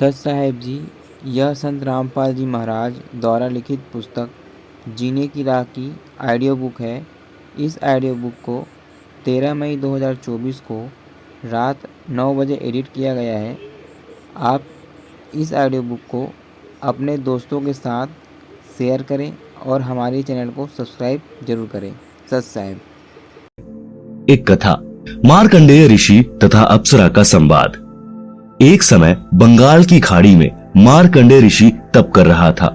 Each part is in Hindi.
सच साहेब जी, यह संत रामपाल जी महाराज द्वारा लिखित पुस्तक जीने की राह की ऑडियो बुक है। इस ऑडियो बुक को 13 मई 2024 को रात 9 बजे एडिट किया गया है। आप इस ऑडियो बुक को अपने दोस्तों के साथ शेयर करें और हमारे चैनल को सब्सक्राइब जरूर करें। सच साहेब। एक कथा, मार्कंडेय ऋषि तथा अप्सरा का संवाद। एक समय बंगाल की खाड़ी में मार्कंडेय ऋषि तप कर रहा था।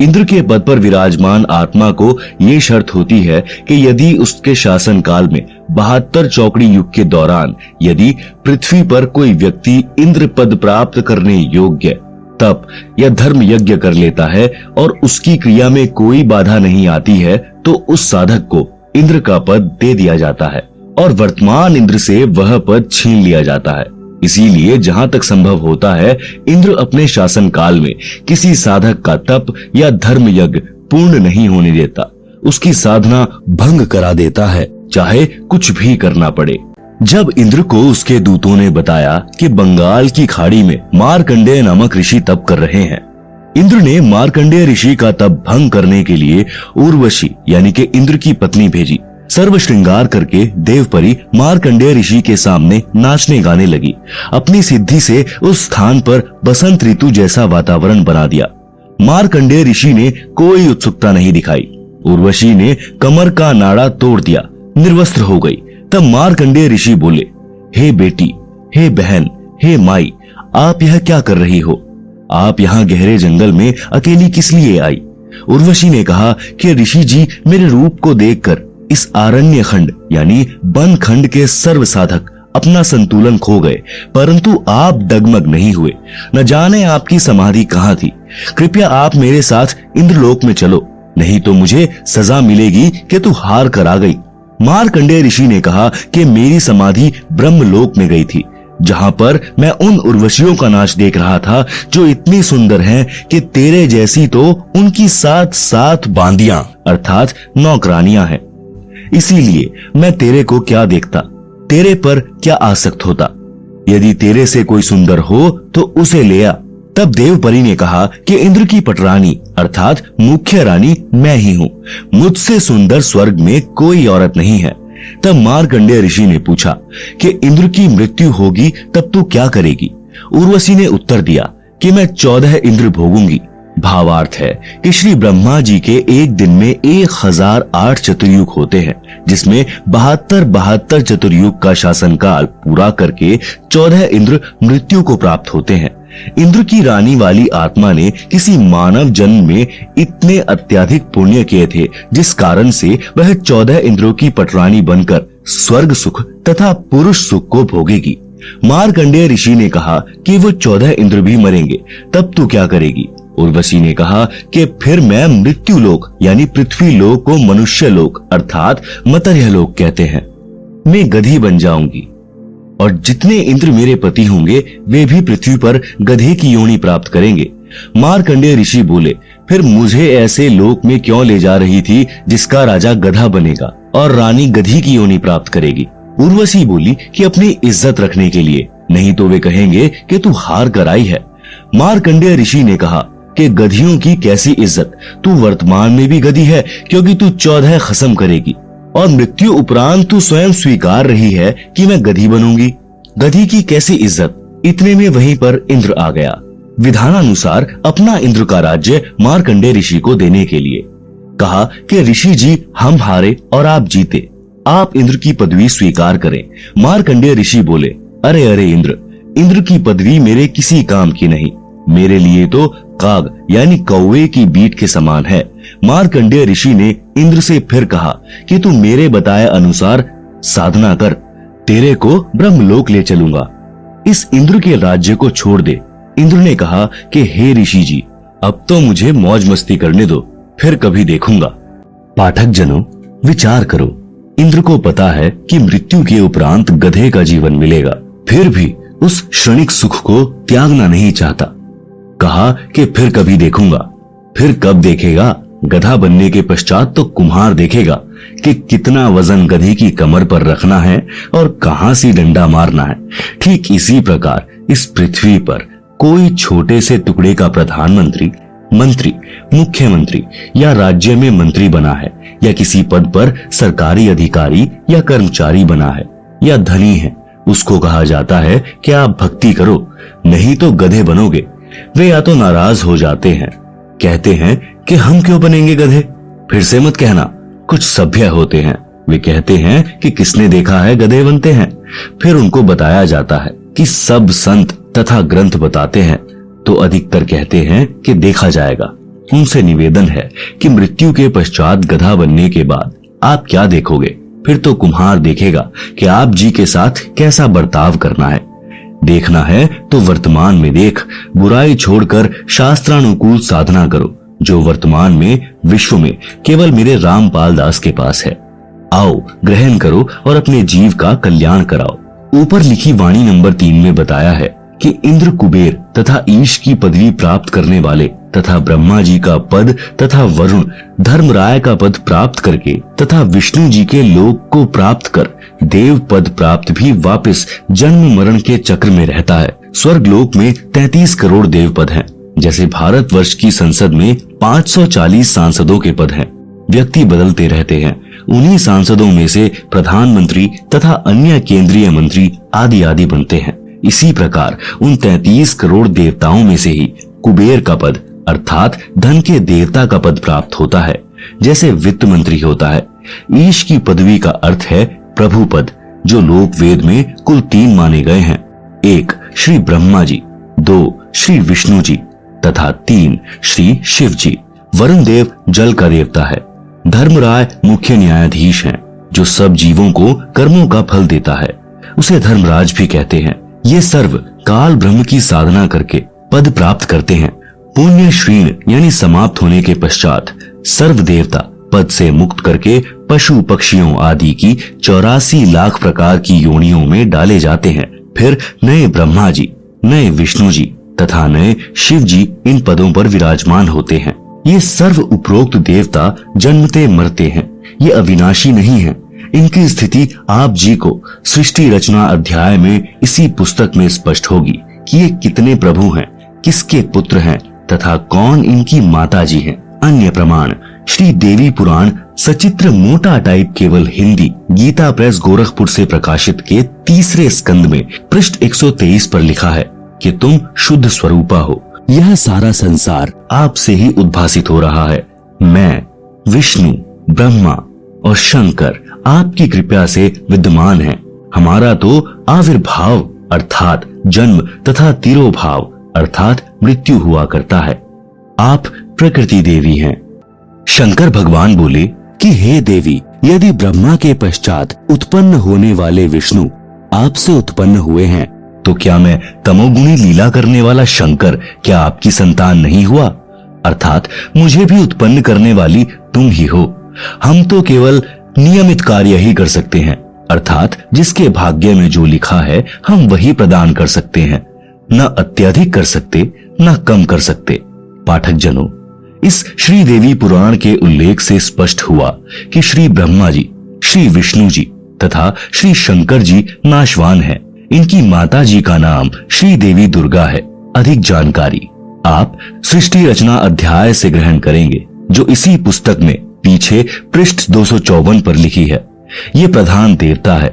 इंद्र के पद पर विराजमान आत्मा को ये शर्त होती है कि यदि उसके शासन काल में 72 चौकड़ी युग के दौरान यदि पृथ्वी पर कोई व्यक्ति इंद्र पद प्राप्त करने योग्य तप या धर्म यज्ञ कर लेता है और उसकी क्रिया में कोई बाधा नहीं आती है, तो उस साधक को इंद्र का पद दे दिया जाता है और वर्तमान इंद्र से वह पद छीन लिया जाता है। इसीलिए जहां तक संभव होता है, इंद्र अपने शासन काल में किसी साधक का तप या धर्म यज्ञ पूर्ण नहीं होने देता, उसकी साधना भंग करा देता है, चाहे कुछ भी करना पड़े। जब इंद्र को उसके दूतों ने बताया कि बंगाल की खाड़ी में मार्कंडेय नामक ऋषि तप कर रहे हैं, इंद्र ने मार्कंडेय ऋषि का तप भंग करने के लिए उर्वशी यानी कि इंद्र की पत्नी भेजी। सर्व श्रृंगार करके देवपरी मार्कंडेय ऋषि के सामने नाचने गाने लगी। अपनी सिद्धि से उस स्थान पर बसंत ऋतु जैसा वातावरण बना दिया। मार्कंडेय ऋषि ने कोई उत्सुकता नहीं दिखाई। उर्वशी ने कमर का नाड़ा तोड़ दिया, निर्वस्त्र हो गई। तब मार्कंडेय ऋषि बोले, हे बेटी, हे बहन, हे माई, आप यह क्या कर रही हो? आप यहाँ गहरे जंगल में अकेली किस लिए आई? उर्वशी ने कहा कि ऋषि जी, मेरे रूप को देखकर इस आरण्य खंड यानी वन खंड के सर्व साधक अपना संतुलन खो गए, परंतु आप डगमग नहीं हुए। न जाने आपकी समाधि कहाँ थी। कृपया आप मेरे साथ इंद्रलोक में चलो, नहीं तो मुझे सजा मिलेगी कि तू हार कर आ गई। मार्कंडेय ऋषि ने कहा कि मेरी समाधि ब्रह्मलोक में गई थी, जहां पर मैं उन उर्वशियों का नाच देख रहा था जो इतनी सुंदर हैं कि तेरे जैसी तो उनकी 7 बांदियां अर्थात नौकरानियां हैं। इसीलिए मैं तेरे को क्या देखता, तेरे पर क्या आसक्त होता। यदि तेरे से कोई सुंदर हो तो उसे ले आ। तब देवपरी ने कहा कि इंद्र की पटरानी अर्थात मुख्य रानी मैं ही हूँ, मुझसे सुंदर स्वर्ग में कोई औरत नहीं है। तब मार्कंडेय ऋषि ने पूछा कि इंद्र की मृत्यु होगी तब तू क्या करेगी? उर्वशी ने उत्तर दिया कि मैं 14 इंद्र भोगूंगी। भावार्थ है कि श्री ब्रह्मा जी के एक दिन में 1008 चतुर्युग होते हैं, जिसमें 72 चतुर्युग का शासनकाल पूरा करके 14 इंद्र मृत्यु को प्राप्त होते हैं। इंद्र की रानी वाली आत्मा ने किसी मानव जन्म में इतने अत्यधिक पुण्य किए थे, जिस कारण से वह 14 इंद्रों की पटरानी बनकर स्वर्ग सुख तथा पुरुष सुख को भोगेगी। मार्कंडेय ऋषि ने कहा कि वो 14 इंद्र भी मरेंगे, तब तू क्या करेगी? उर्वशी ने कहा कि फिर मैं मृत्यु लोक यानी पृथ्वी लोक को मनुष्य लोक अर्थात मर्त्य लोक कहते हैं, मैं गधी बन जाऊंगी और जितने इंद्र मेरे पति होंगे वे भी पृथ्वी पर गधे की योनि प्राप्त करेंगे। मार्कंडेय ऋषि बोले, फिर मुझे ऐसे लोक में क्यों ले जा रही थी जिसका राजा गधा बनेगा और रानी गधी की योनि प्राप्त करेगी? उर्वशी बोली कि अपनी इज्जत रखने के लिए, नहीं तो वे कहेंगे कि तू हार कर आई है। मार्कंडेय ऋषि ने कहा कि गधियों की कैसी इज्जत, तू वर्तमान में भी गधी है क्योंकि तू 14 खसम करेगी और मृत्यु उपरांत तू स्वयं स्वीकार रही है कि मैं गधी बनूंगी। गधी की कैसी इज्जत? इतने में वहीं पर इंद्र आ गया। विधानानुसार अपना इंद्र का राज्य मार्कंडेय ऋषि को देने के लिए कहा कि ऋषि जी, हम हारे और आप जीते, आप इंद्र की पदवी स्वीकार करें। मार्कंडेय ऋषि बोले, अरे अरे इंद्र की पदवी मेरे किसी काम की नहीं, मेरे लिए तो काग यानी कौवे की बीट के समान है। मार्कंडेय ऋषि ने इंद्र से फिर कहा कि तू मेरे बताए अनुसार साधना कर, तेरे को ब्रह्मलोक ले चलूंगा। इस इंद्र के राज्य को छोड़ दे। इंद्र ने कहा कि हे ऋषि जी, अब तो मुझे मौज मस्ती करने दो, फिर कभी देखूंगा। पाठक जनों, विचार करो, इंद्र को पता है कि मृत्यु के उपरांत गधे का जीवन मिलेगा, फिर भी उस क्षणिक सुख को त्यागना नहीं चाहता। कहा कि फिर कभी देखूंगा। फिर कब देखेगा? गधा बनने के पश्चात तो कुम्हार देखेगा कि कितना वजन गधी की कमर पर रखना है और कहां से डंडा मारना है। ठीक इसी प्रकार इस पृथ्वी पर कोई छोटे से टुकड़े का प्रधानमंत्री, मंत्री, मुख्यमंत्री या राज्य में मंत्री बना है, या किसी पद पर सरकारी अधिकारी या कर्मचारी बना है, या धनी है, उसको कहा जाता है कि आप भक्ति करो, नहीं तो गधे बनोगे। वे या तो नाराज हो जाते हैं, कहते हैं कि हम क्यों बनेंगे गधे, फिर से मत कहना, कुछ सभ्य होते हैं, वे कहते हैं कि किसने देखा है गधे बनते हैं। फिर उनको बताया जाता है कि सब संत तथा ग्रंथ बताते हैं, तो अधिकतर कहते हैं कि देखा जाएगा। उनसे निवेदन है कि मृत्यु के पश्चात गधा बनने के बाद आप क्या देखोगे, फिर तो कुम्हार देखेगा कि आप जी के साथ कैसा बर्ताव करना है। देखना है तो वर्तमान में देख, बुराई छोड़कर शास्त्रानुकूल साधना करो, जो वर्तमान में विश्व में केवल मेरे रामपाल दास के पास है। आओ ग्रहण करो और अपने जीव का कल्याण कराओ। ऊपर लिखी वाणी नंबर 3 में बताया है कि इंद्र, कुबेर तथा ईश की पदवी प्राप्त करने वाले तथा ब्रह्मा जी का पद तथा वरुण, धर्मराय का पद प्राप्त करके तथा विष्णु जी के लोक को प्राप्त कर देव पद प्राप्त भी वापस जन्म मरण के चक्र में रहता है। स्वर्ग लोक में 33 करोड़ देव पद हैं। जैसे भारतवर्ष की संसद में 540 सांसदों के पद हैं। व्यक्ति बदलते रहते हैं। उन्हीं सांसदों में से प्रधानमंत्री तथा अन्य केंद्रीय मंत्री आदि आदि बनते हैं। इसी प्रकार उन 33 करोड़ देवताओं में से ही कुबेर का पद अर्थात धन के देवता का पद प्राप्त होता है, जैसे वित्त मंत्री होता है। ईश की पदवी का अर्थ है प्रभु पद, जो लोक वेद में कुल 3 माने गए हैं। 1 श्री ब्रह्मा जी, 2 श्री विष्णु जी तथा 3 श्री शिव जी। वरुण देव जल का देवता है। धर्मराय मुख्य न्यायाधीश हैं, जो सब जीवों को कर्मों का फल देता है। उसे धर्मराज भी कहते हैं। ये सर्व काल ब्रह्म की साधना करके पद प्राप्त करते हैं। पुण्य श्रीण यानी समाप्त होने के पश्चात सर्व देवता पद से मुक्त करके पशु पक्षियों आदि की 84 लाख प्रकार की योनियों में डाले जाते हैं। फिर नए ब्रह्मा जी, नए विष्णु जी तथा नए शिव जी इन पदों पर विराजमान होते हैं। ये सर्व उपरोक्त देवता जन्मते मरते हैं, ये अविनाशी नहीं है। इनकी स्थिति आप जी को सृष्टि रचना अध्याय में इसी पुस्तक में स्पष्ट होगी कि ये कितने प्रभु हैं, किसके पुत्र हैं तथा कौन इनकी माता जी हैं। अन्य प्रमाण श्री देवी पुराण सचित्र मोटा टाइप केवल हिंदी गीता प्रेस गोरखपुर से प्रकाशित के 3रे स्कंद में पृष्ठ 123 पर लिखा है कि तुम शुद्ध स्वरूपा हो। यह सारा संसार आपसे ही उद्भासित हो रहा है। मैं, विष्णु, ब्रह्मा और शंकर आपकी कृपा से विद्यमान हैं। हमारा तो आविर्भाव अर्थात जन्म तथा तिरोभाव अर्थात मृत्यु हुआ करता है। आप प्रकृति देवी हैं। शंकर भगवान बोले कि हे देवी, यदि ब्रह्मा के पश्चात उत्पन्न होने वाले विष्णु आपसे उत्पन्न हुए हैं, तो क्या मैं तमोगुणी लीला करने वाला शंकर क्या आपकी संतान नहीं हुआ? अर्थात मुझे भी उत्पन्न करने वाली तुम ही हो। हम तो केवल नियमित कार्य ही कर सकते हैं, अर्थात जिसके भाग्य में जो लिखा है हम वही प्रदान कर सकते हैं। न अत्यधिक कर सकते, न कम कर सकते। पाठक जनों, इस श्री देवी पुराण के उल्लेख से स्पष्ट हुआ कि श्री ब्रह्मा जी, श्री विष्णु जी तथा श्री शंकर जी नाशवान हैं। इनकी माता जी का नाम श्री देवी दुर्गा है। अधिक जानकारी आप सृष्टि रचना अध्याय से ग्रहण करेंगे, जो इसी पुस्तक में पीछे पृष्ठ 254 पर लिखी है। ये प्रधान देवता है।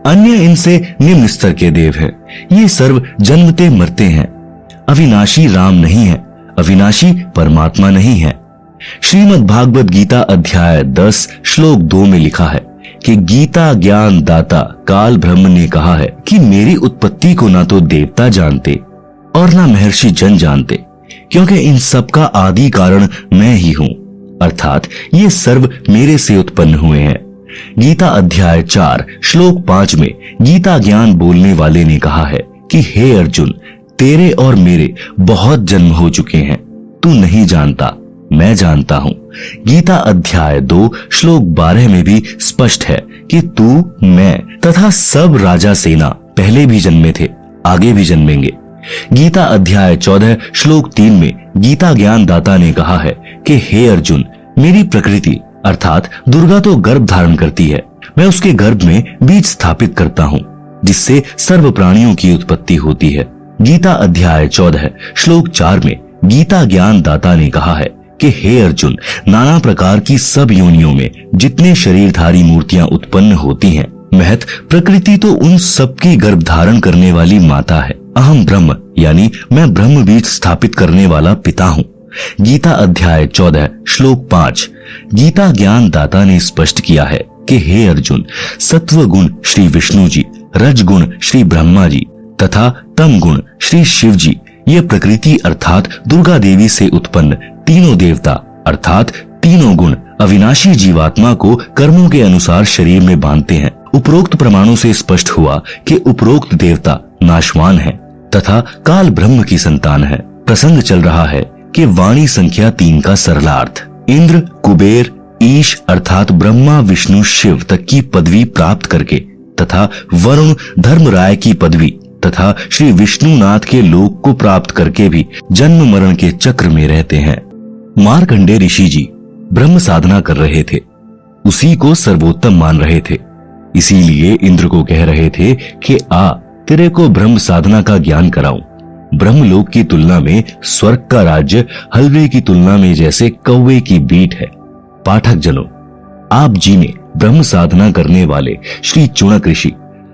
अन्य इनसे निम्न स्तर के देव हैं। ये सर्व जन्मते मरते हैं। अविनाशी राम नहीं है, अविनाशी परमात्मा नहीं है। श्रीमद् भागवत गीता अध्याय 10 श्लोक 2 में लिखा है कि गीता ज्ञान दाता काल ब्रह्म ने कहा है कि मेरी उत्पत्ति को ना तो देवता जानते और ना महर्षि जन जानते, क्योंकि इन सब का आदि कारण मैं ही हूँ, अर्थात ये सर्व मेरे से उत्पन्न हुए हैं। गीता अध्याय 4 श्लोक 5 में गीता ज्ञान बोलने वाले ने कहा है कि हे अर्जुन, तेरे और मेरे बहुत जन्म हो चुके हैं, तू नहीं जानता, मैं जानता हूँ। गीता अध्याय 2 श्लोक 12 में भी स्पष्ट है कि तू, मैं तथा सब राजा सेना पहले भी जन्मे थे, आगे भी जन्मेंगे। गीता अध्याय 14 श्लोक 3 में गीता ज्ञान दाता ने कहा है कि हे अर्जुन, मेरी प्रकृति अर्थात दुर्गा तो गर्भ धारण करती है, मैं उसके गर्भ में बीज स्थापित करता हूँ, जिससे सर्व प्राणियों की उत्पत्ति होती है। गीता अध्याय 14 श्लोक 4 में गीता ज्ञान दाता ने कहा है कि हे अर्जुन, नाना प्रकार की सब योनियों में जितने शरीरधारी मूर्तियां उत्पन्न होती हैं, महत प्रकृति तो उन सबकी गर्भ धारण करने वाली माता है। अहम ब्रह्म यानी मैं ब्रह्म बीज स्थापित करने वाला पिता हूँ। गीता अध्याय 14 श्लोक 5 गीता ज्ञान दाता ने स्पष्ट किया है कि हे अर्जुन, सत्व गुण श्री विष्णु जी, रज गुण श्री ब्रह्मा जी तथा तम गुण श्री शिव जी, ये प्रकृति अर्थात दुर्गा देवी से उत्पन्न तीनों देवता अर्थात तीनों गुण अविनाशी जीवात्मा को कर्मों के अनुसार शरीर में बांधते हैं। उपरोक्त प्रमाणों से स्पष्ट हुआ कि उपरोक्त देवता नाशवान है तथा काल ब्रह्म की संतान है। प्रसंग चल रहा है कि वाणी संख्या 3 का सरलार्थ इंद्र, कुबेर, ईश अर्थात ब्रह्मा, विष्णु, शिव तक की पदवी प्राप्त करके तथा वरुण, धर्मराय की पदवी तथा श्री विष्णुनाथ के लोक को प्राप्त करके भी जन्म मरण के चक्र में रहते हैं। मार्कंडेय ऋषि जी ब्रह्म साधना कर रहे थे, उसी को सर्वोत्तम मान रहे थे। इसीलिए इंद्र को कह रहे थे कि आ, तेरे को ब्रह्म साधना का ज्ञान कराऊं। ब्रह्मलोक की तुलना में स्वर्ग का राज्य हलवे की तुलना में जैसे कौवे की बीट है। पाठक जनों, आप जी ने ब्रह्म साधना करने वाले श्री चुणक ऋषि,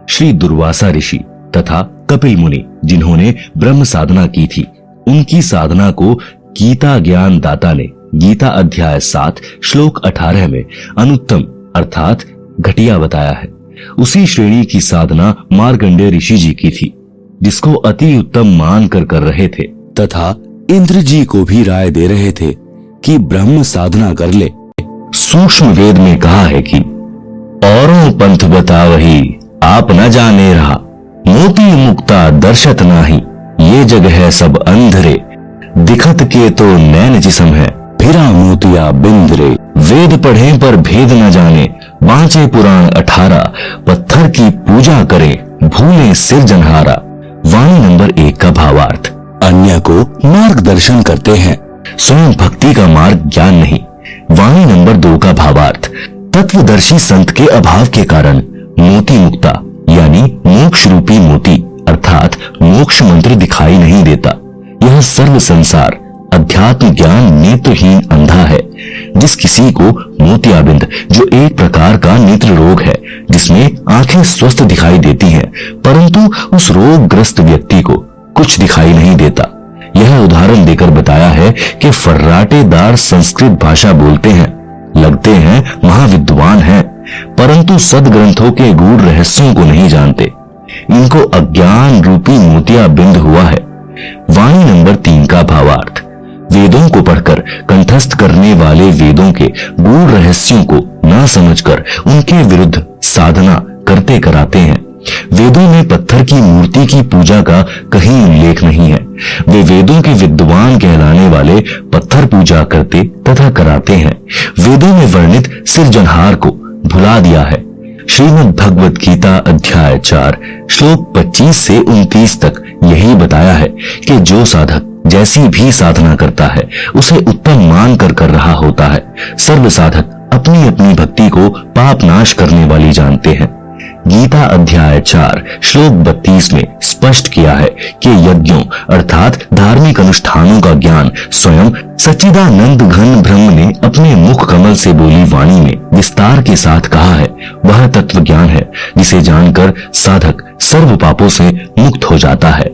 श्री दुर्वासा ऋषि तथा कपिल मुनि जिन्होंने ब्रह्म साधना की थी, उनकी साधना को गीता ज्ञान दाता ने गीता अध्याय 7 श्लोक 18 में अनुत्तम अर्थात घटिया बताया है। उसी श्रेणी की साधना मार्कंडेय ऋषि जी की थी, जिसको अति उत्तम मान कर रहे थे तथा इंद्र जी को भी राय दे रहे थे कि ब्रह्म साधना कर ले। सूक्ष्म वेद में कहा है कि औरों पंथ बता वही आप न जाने रहा, मोती मुक्ता दर्शत नाही, ये जग है सब अंधरे, दिखत के तो नैन जिसम है, फिरा मोतिया बिंदरे। वेद पढ़े पर भेद न जाने, बांचे पुराण 18, पत्थर की पूजा करे, भूले सिरजनहारा। वाणी नंबर 1 का भावार्थ अन्य को मार्गदर्शन करते हैं, स्वयं भक्ति का मार्ग ज्ञान नहीं। वाणी नंबर 2 का भावार्थ तत्वदर्शी संत के अभाव के कारण मोती मुक्ता यानी मोक्ष रूपी मोती अर्थात मोक्ष मंत्र दिखाई नहीं देता। यह सर्व संसार अध्यात्म ज्ञान नेत्रहीन अंधा है। जिस किसी को मोतियाबिंद, जो एक प्रकार का नेत्र रोग है जिसमें आंखें स्वस्थ दिखाई देती हैं, परंतु उस रोगग्रस्त व्यक्ति को कुछ दिखाई नहीं देता। यह उदाहरण देकर बताया है कि फर्राटेदार संस्कृत भाषा बोलते हैं, लगते हैं महाविद्वान हैं, परंतु सदग्रंथों के गूढ़ रहस्यों को नहीं जानते। इनको अज्ञान रूपी मोतियाबिंद हुआ है। वाणी नंबर 3 का भावार्थ वेदों को पढ़कर कंठस्थ करने वाले वेदों के गूढ़ रहस्यों को न समझकर उनके विरुद्ध साधना करते कराते हैं। वेदों में पत्थर की मूर्ति की पूजा का कहीं उल्लेख नहीं है। वे वेदों के विद्वान कहलाने वाले पत्थर पूजा करते तथा कराते हैं। वेदों में वर्णित सिरजनहार को भुला दिया है। श्रीमद् भगवत गीता अध्याय 4 श्लोक 25 से 29 तक यही बताया है कि जो साधक जैसी भी साधना करता है उसे उत्तम मान कर रहा होता है। सर्व साधक अपनी अपनी भक्ति को पाप नाश करने वाली जानते हैं। गीता अध्याय 4 श्लोक 32 में स्पष्ट किया है कि यज्ञों अर्थात धार्मिक अनुष्ठानों का ज्ञान स्वयं सच्चिदानंद घन ब्रह्म ने अपने मुख कमल से बोली वाणी में विस्तार के साथ कहा है। वह तत्व ज्ञान है जिसे जानकर साधक सर्व पापों से मुक्त हो जाता है।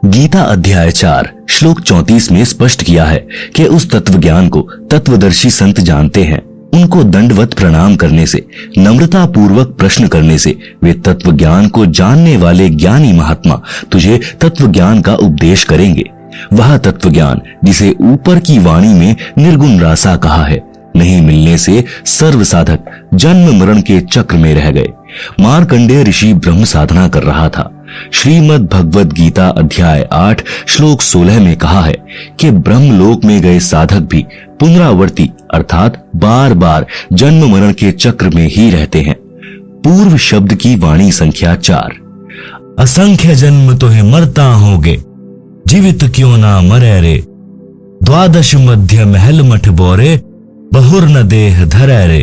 गीता अध्याय 4 श्लोक 34 में स्पष्ट किया है कि उस तत्व ज्ञान को तत्वदर्शी संत जानते हैं। उनको दंडवत प्रणाम करने से, नम्रता पूर्वक प्रश्न करने से वे तत्व ज्ञान को जानने वाले ज्ञानी महात्मा तुझे तत्व ज्ञान का उपदेश करेंगे। वह तत्व ज्ञान जिसे ऊपर की वाणी में निर्गुण रासा कहा है, नहीं मिलने से सर्व साधक जन्म मरण के चक्र में रह गए। मार्कंडेय ऋषि ब्रह्म साधना कर रहा था। श्रीमद् भगवत गीता अध्याय 8 श्लोक 16 में कहा है कि ब्रह्मलोक में गए साधक भी पुनरावर्ती अर्थात बार बार जन्म मरण के चक्र में ही रहते हैं। पूर्व शब्द की वाणी संख्या 4 असंख्य जन्म तो है मरता होगे, जीवित क्यों ना मरे रे, द्वादश मध्य महल मठ बोरे, बहुर न देह धरे रे।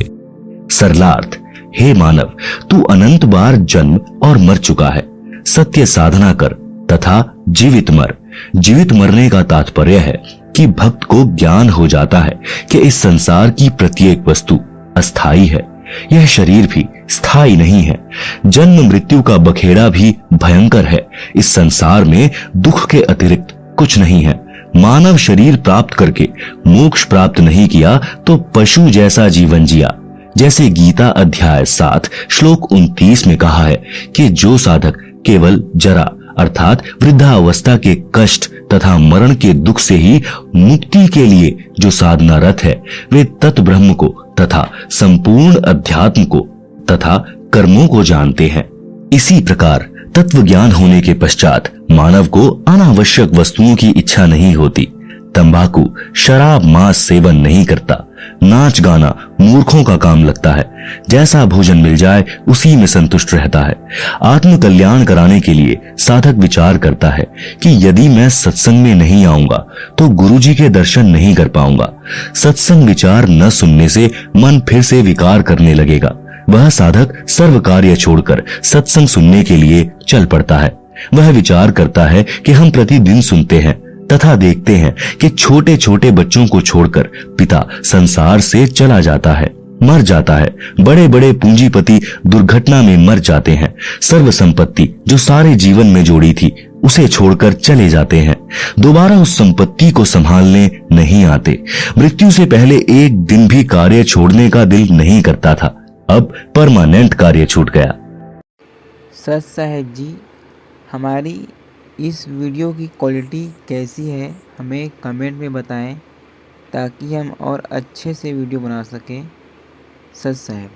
सरलार्थ हे मानव, तू अनंत बार जन्म और मर चुका है। सत्य साधना कर तथा जीवित मर। जीवित मरने का तात्पर्य है कि भक्त को ज्ञान हो जाता है कि इस संसार की प्रत्येक वस्तु अस्थाई है, यह शरीर भी स्थायी नहीं है। जन्म मृत्यु का बखेड़ा भी भयंकर है। इस संसार में दुख के अतिरिक्त कुछ नहीं है। मानव शरीर प्राप्त करके मोक्ष प्राप्त नहीं किया तो पशु जैसा जीवन जिया। जैसे गीता अध्याय 7 श्लोक 29 में कहा है कि जो साधक केवल जरा अर्थात वृद्धावस्था के कष्ट तथा मरण के दुख से ही मुक्ति के लिए जो साधना रत है, वे तत्ब्रह्म को तथा संपूर्ण अध्यात्म को तथा कर्मों को जानते हैं। इसी प्रकार तत्व ज्ञान होने के पश्चात मानव को अनावश्यक वस्तुओं की इच्छा नहीं होती। तंबाकू, शराब, मांस सेवन नहीं करता। नाच गाना मूर्खों का काम लगता है। जैसा भोजन मिल जाए उसी में संतुष्ट रहता है। आत्म कल्याण कराने के लिए साधक विचार करता है कि यदि मैं सत्संग में नहीं आऊंगा तो गुरुजी के दर्शन नहीं कर पाऊंगा। सत्संग विचार न सुनने से मन फिर से विकार करने लगेगा। वह साधक सर्व कार्य छोड़कर सत्संग सुनने के लिए चल पड़ता है। वह विचार करता है कि हम प्रतिदिन सुनते हैं तथा देखते हैं कि छोटे छोटे बच्चों को छोड़कर पिता संसार से चला जाता है, मर जाता है। बड़े बड़े पूंजीपति दुर्घटना में मर जाते हैं। सर्व संपत्ति जो सारे जीवन में जोड़ी थी उसे छोड़कर चले जाते हैं। दोबारा उस संपत्ति को संभालने नहीं आते। मृत्यु से पहले एक दिन भी कार्य छोड़ने का दिल नहीं करता था। अब परमानेंट कार्य छूट गया। सच साहेब जी, हमारी इस वीडियो की क्वालिटी कैसी है हमें कमेंट में बताएं ताकि हम और अच्छे से वीडियो बना सकें। सच साहेब।